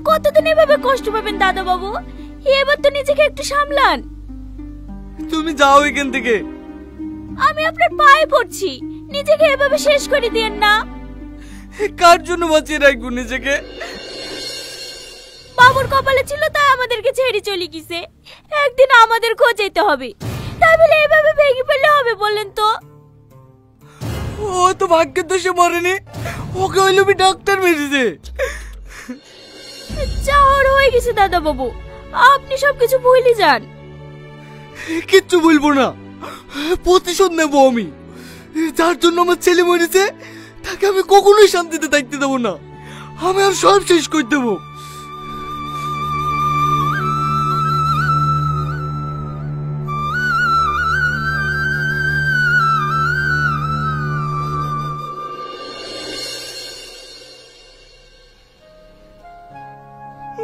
কতদিন এভাবে কষ্ট পাবেন দাদা বাবু? এবার তো নিজেকে একটু সামলান। তুমি যাও এখান থেকে। আমি আপনার পায়ে পড়ছি, নিজেকে এভাবে শেষ করে দিয়েন না। কার জন্য বাঁচিয়ে রাখবো নিজেকে? বাবুর কপালে ছিল তাই আমাদেরকে ছেড়ে চলে গেছে। একদিন আমাদের খোঁজাইতে হবে, তাই বলে এভাবে ভেঙে ফেললে হবে বলেন তো? ও তো ভাগ্যের দোষে মরেনি, ওকে ওই লোভী ডাক্তার মেরেছে। যাওয়ার হয়ে গেছে দাদা বাবু, আপনি সবকিছু ভুলে যান। কিচ্ছু বলবো না, প্রতিশোধ নেবো আমি। যার জন্য আমার ছেলে মরেছে তাকে আমি কখনোই শান্তিতে থাকতে দেবো না। আমি আর সব শেষ করে দেবো।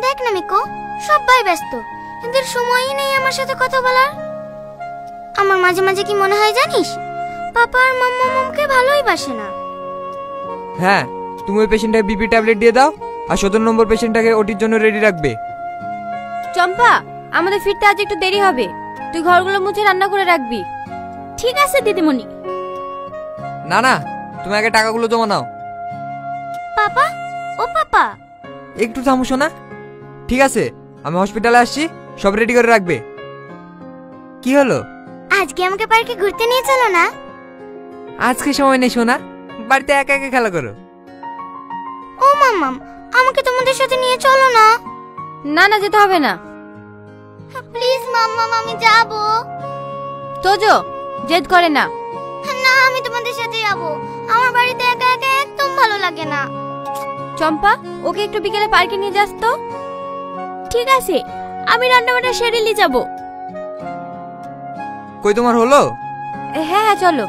দেখ না মিকো, সবাই ব্যস্ত, এদের সময়ই নেই আমার সাথে কথা বলার। আমার মাঝে মাঝে কি মনে হয় জানিস, পাপা আর মাম্মা মমকে ভালোই বাসে না। হ্যাঁ, তুমি ওই পেশেন্টটাকে বিপি ট্যাবলেট দিয়ে দাও আর 17 নম্বর পেশেন্টটাকে ওটির জন্য রেডি রাখবে। চম্পা, আমাদের ফিরতে আজ একটু দেরি হবে, তুই ঘরগুলো মুছে রান্না করে রাখবি। ঠিক আছে দিদিমণি। না না, তুমি আগে টাকাগুলো জমা নাও। পাপা, ও পাপা, একটু থামো শোনা। ঠিক আছে, আমি হসপিটালে আসছি, সব রেডি করে রাখবে। কি হলো? আজকে আমাকে পার্কে ঘুরতে নিয়ে চলো না। আজকে সময় নেই সোনা, বাড়িতে একা একা খেলা করো। ও মাম্মাম, আমাকে তোমাদের সাথে নিয়ে চলো না। না না, যেতে হবে না। প্লিজ মাম্মাম, আমি যাবো। তোজো, জেদ করে না। না, আমি তোমাদের সাথে যাবো। আমার বাড়িতে একা একা একদম ভালো লাগে না। চম্পা, ওকে একটু বিকেলে পার্কে নিয়ে যাস তো। ঠিক আছে, আমি রান্নাবান্না সেরে নিয়ে যাবো। কই তোমার হলো? হ্যাঁ হ্যাঁ, চলো।